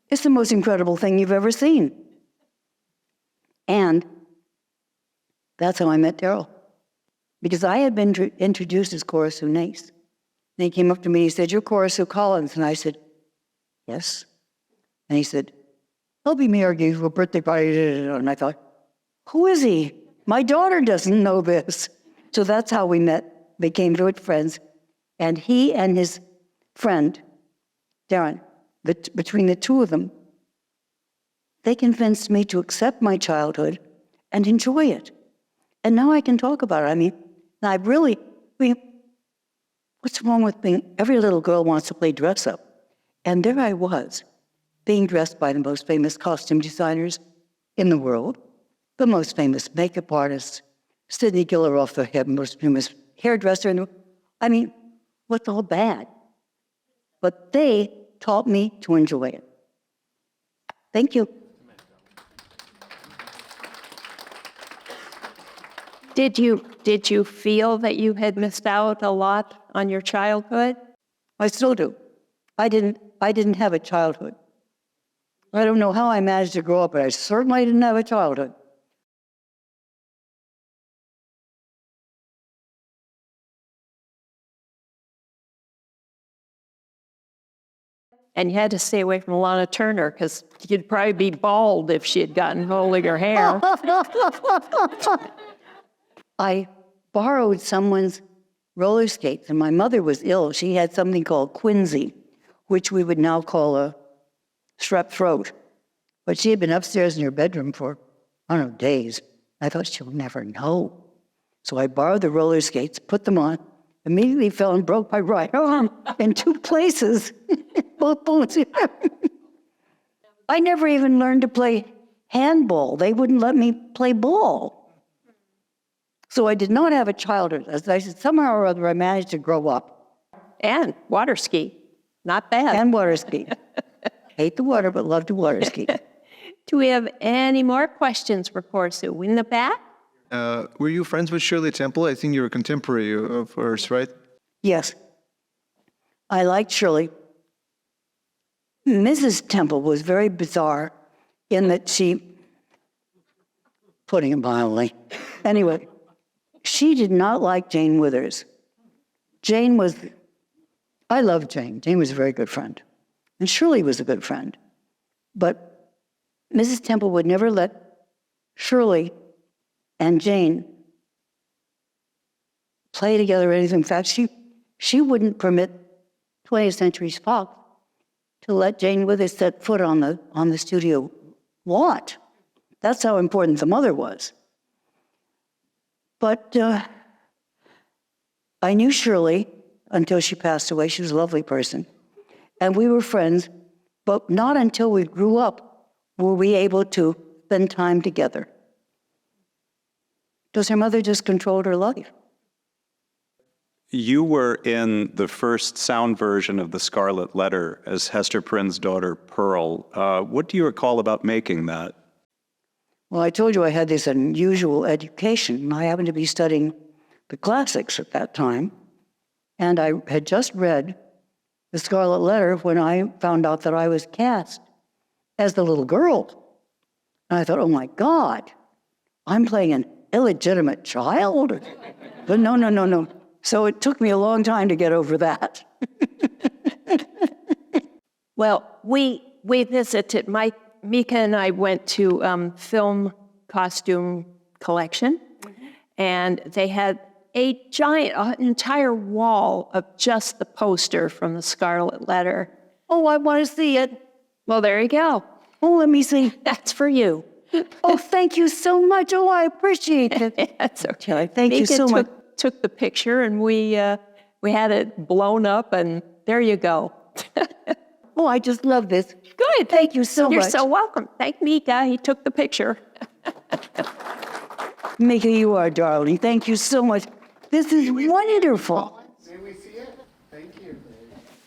It's the most incredible thing you've ever seen. And that's how I met Daryl. Because I had been introduced as Cora Sue Nace. And he came up to me, he said, "You're Cora Sue Collins." And I said, "Yes." And he said, "L.B. Mayer gave you a birthday party." And I thought, who is he? My daughter doesn't know this. So that's how we met, became good friends. And he and his friend, Darren, between the two of them, they convinced me to accept my childhood and enjoy it. And now I can talk about it. I mean, what's wrong with every little girl wants to play dress up. And there I was, being dressed by the most famous costume designers in the world, the most famous makeup artist, Sidney Giller off the head, most famous hairdresser. I mean, what's all bad? But they taught me to enjoy it. Thank you. Did you feel that you had missed out a lot on your childhood? I still do. I didn't have a childhood. I don't know how I managed to grow up, but I certainly didn't have a childhood. And you had to stay away from Lana Turner because you'd probably be bald if she had gotten hold of your hair. I borrowed someone's roller skates, and my mother was ill. She had something called quinsy, which we would now call a strep throat. But she had been upstairs in her bedroom for, I don't know, days. I thought she'll never know. So I borrowed the roller skates, put them on, immediately fell and broke my right arm in two places, both bones. I never even learned to play handball. They wouldn't let me play ball. So I did not have a childhood. As I said, somehow or other, I managed to grow up. And water ski. Not bad. And water ski. Hate the water, but love to water ski. Do we have any more questions for Cora Sue? In the back? Were you friends with Shirley Temple? I think you're a contemporary of hers, right? Yes. I liked Shirley. Mrs. Temple was very bizarre in that she, putting it mildly, anyway, she did not like Jane Withers. I loved Jane. Jane was a very good friend. And Shirley was a good friend. But Mrs. Temple would never let Shirley and Jane play together or anything. In fact, she wouldn't permit 20th Century Fox to let Jane Withers set foot on the studio lot. That's how important the mother was. But I knew Shirley until she passed away. She was a lovely person. And we were friends, but not until we grew up were we able to spend time together. Because her mother just controlled her life. You were in the first sound version of The Scarlet Letter as Hester Prynne's daughter, Pearl. What do you recall about making that? Well, I told you I had this unusual education. I happened to be studying the classics at that time. And I had just read The Scarlet Letter when I found out that I was cast as the little girl. And I thought, oh my God, I'm playing an illegitimate child? But no. So it took me a long time to get over that. Well, we visited, Mika and I went to film costume collection, and they had an entire wall of just the poster from The Scarlet Letter. Oh, I want to see it. Well, there you go. Oh, let me see. That's for you. Oh, thank you so much. Oh, I appreciate it. That's okay. Thank you so much. Took the picture, and we had it blown up, and there you go. Oh, I just love this. Good. Thank you so You're much. so welcome. Thank Mika. He took the picture. Mika, you are darling. Thank you so much. This is wonderful. May we see it? Thank you.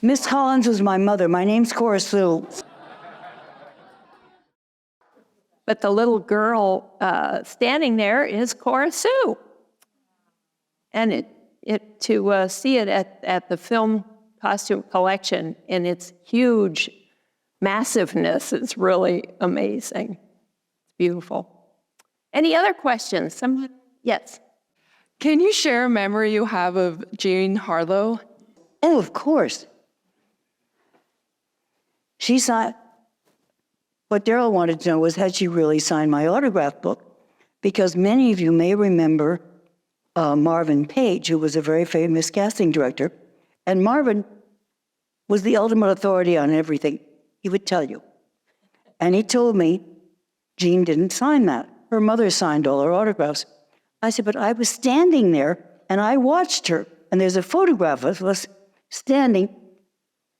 Miss Collins was my mother. My name's Cora Sue. But the little girl standing there is Cora Sue. And to see it at the film costume collection in its huge massiveness is really amazing. It's beautiful. Any other questions? Someone? Yes. Can you share a memory you have of Jean Harlow? Oh, of course. She signed. What Daryl wanted to know was, had she really signed my autograph book? Because many of you may remember Marvin Page, who was a very famous casting director. And Marvin was the ultimate authority on everything. He would tell you. And he told me Jean didn't sign that. Her mother signed all her autographs. I said, but I was standing there and I watched her. And there's a photograph of us standing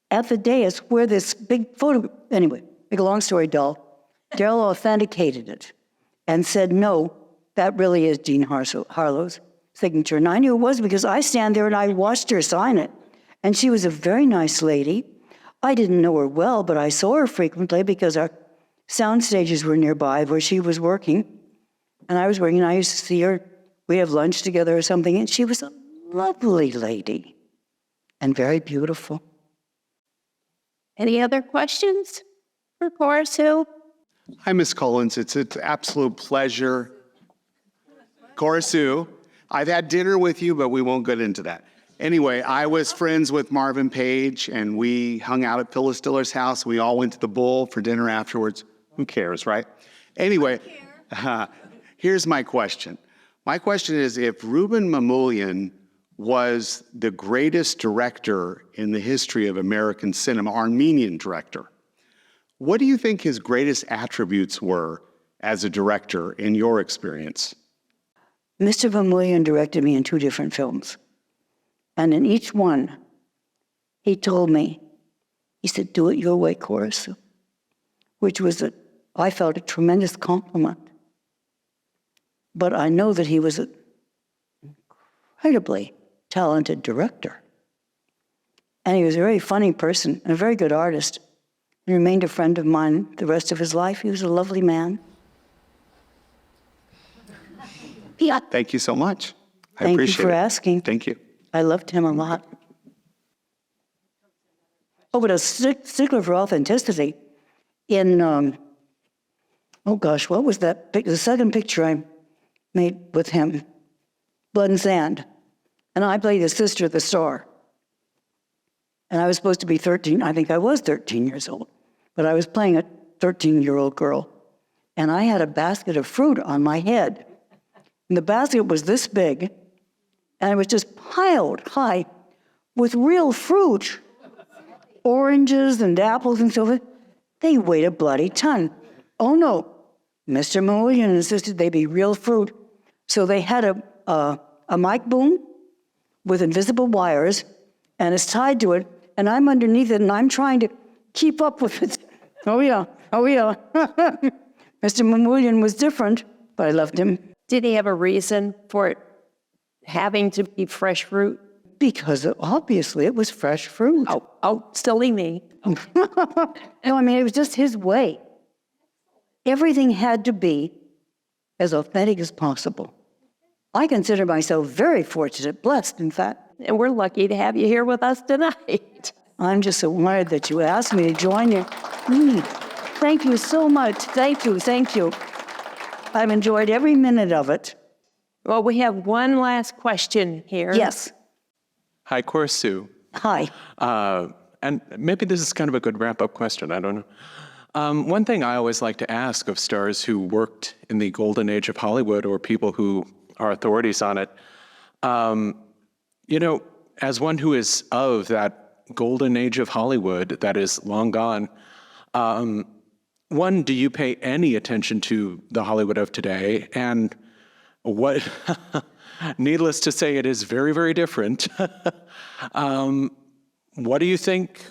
at the dais where this big photo, anyway, make a long story dull. Daryl authenticated it and said, no, that really is Jean Harlow's signature. And I knew it was because I stand there and I watched her sign it. And she was a very nice lady. I didn't know her well, but I saw her frequently because our sound stages were nearby where she was working. And I was working, and I used to see her. We'd have lunch together or something, and she was a lovely lady and very beautiful. Any other questions for Cora Sue? Hi, Miss Collins. It's an absolute pleasure. Cora Sue, I've had dinner with you, but we won't get into that. Anyway, I was friends with Marvin Page, and we hung out at Phyllis Diller's house. We all went to the Bull for dinner afterwards. Who cares, right? Anyway, here's my question. My question is, if Ruben Mamoulian was the greatest director in the history of American cinema, Armenian director, what do you think his greatest attributes were as a director in your experience? Mr. Mamoulian directed me in 2 different films. And in each one, he told me, he said, do it your way, Cora Sue, which was, I felt, a tremendous compliment. But I know that he was an incredibly talented director. And he was a very funny person and a very good artist. He remained a friend of mine the rest of his life. He was a lovely man. Yeah. Thank you so much. I Thank you appreciate for it. asking. Thank you. I loved him a lot. Oh, but a stickler for authenticity. In, oh gosh, what was that? The second picture I made with him, Blood and Sand. And I played the sister of the star. And I was supposed to be 13. I think I was 13 years old. But I was playing a 13-year-old girl. And I had a basket of fruit on my head. And the basket was this big. And it was just piled high with real fruit. Oranges and apples and so forth. They weighed a bloody ton. Oh no, Mr. Mamoulian insisted they be real fruit. So they had a mic boom with invisible wires, and it's tied to it, and I'm underneath it, and I'm trying to keep up with it. Oh yeah, oh yeah. Mr. Mamoulian was different, but I loved him. Did he have a reason for it having to be fresh fruit? Because obviously it was fresh fruit. Oh, silly me. No, I mean, it was just his way. Everything had to be as authentic as possible. I consider myself very fortunate, blessed, in fact. And we're lucky to have you here with us tonight. I'm just so honored that you asked me to join you. Thank you so much. Thank you, thank you. I've enjoyed every minute of it. Well, we have one last question here. Yes. Hi, Cora Sue. Hi. And maybe this is kind of a good wrap-up question, I don't know. One thing I always like to ask of stars who worked in the golden age of Hollywood or people who are authorities on it, you know, as one who is of that golden age of Hollywood that is long gone, one, do you pay any attention to the Hollywood of today? And what, needless to say, it is very, very different. What do you think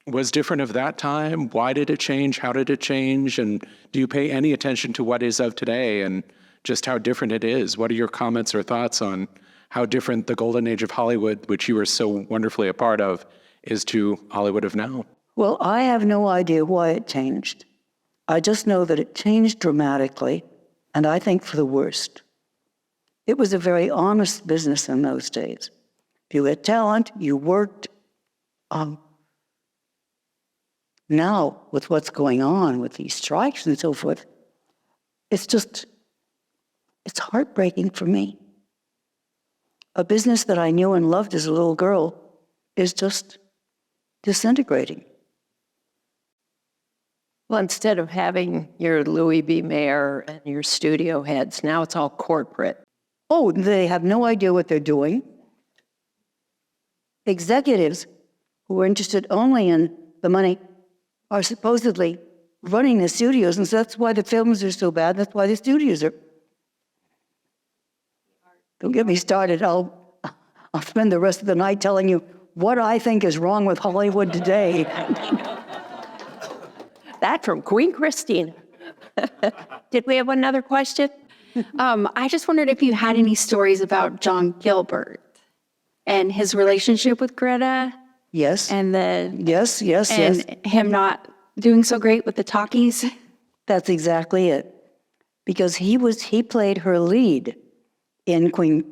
was different of that time? Why did it change? How did it change? And do you pay any attention to what is of today and just how different it is? What are your comments or thoughts on how different the golden age of Hollywood, which you were so wonderfully a part of, is to Hollywood of now? Well, I have no idea why it changed. I just know that it changed dramatically, and I think for the worst. It was a very honest business in those days. If you had talent, you worked. Now, with what's going on with these strikes and so forth, it's heartbreaking for me. A business that I knew and loved as a little girl is just disintegrating. Well, instead of having your Louis B. Mayer and your studio heads, now it's all corporate. Oh, they have no idea what they're doing. Executives who are interested only in the money are supposedly running the studios, and so that's why the films are so bad. That's why the studios are. Don't get me started. I'll spend the rest of the night telling you what I think is wrong with Hollywood today. That from Queen Christina. Did we have another question? I just wondered if you had any stories about John Gilbert and his relationship with Greta. Yes. And yes. him not doing so great with the talkies. That's exactly it. Because he played her lead in Queen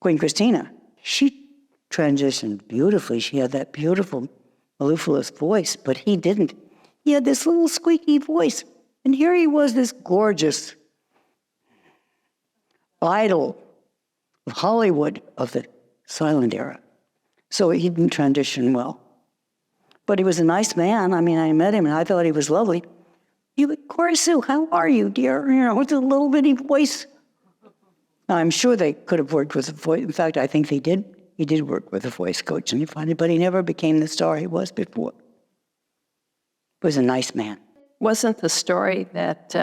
Christina. She transitioned beautifully. She had that beautiful, mellifluous voice, but he didn't. He had this little squeaky voice. And here he was, this gorgeous idol of Hollywood of the silent era. So he didn't transition well. But he was a nice man. I mean, I met him and I thought he was lovely. Cora Sue, how are you, dear? You know, with a little bitty voice. Now, I'm sure they could have worked with a voice. In fact, I think they did. He did work with a voice coach, and but he never became the star he was before. He was a nice man. Wasn't the story that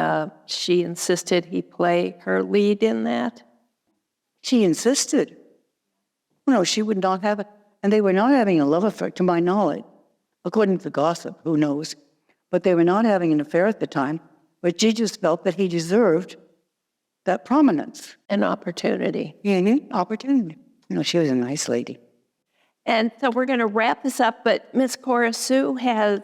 she insisted he play her lead in that? She insisted. No, she would not have it. And they were not having a love affair, to my knowledge, according to the gossip, who knows. But they were not having an affair at the time, but she just felt that he deserved that prominence. An opportunity. Opportunity. You know, she was a nice lady. And so we're going to wrap this up, but Miss Cora Sue has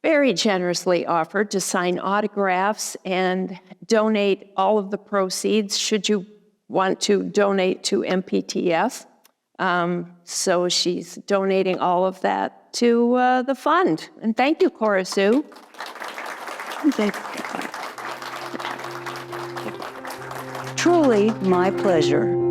very generously offered to sign autographs and donate all of the proceeds should you want to donate to MPTF. So she's donating all of that to the fund. And thank you, Cora Sue. Truly my pleasure.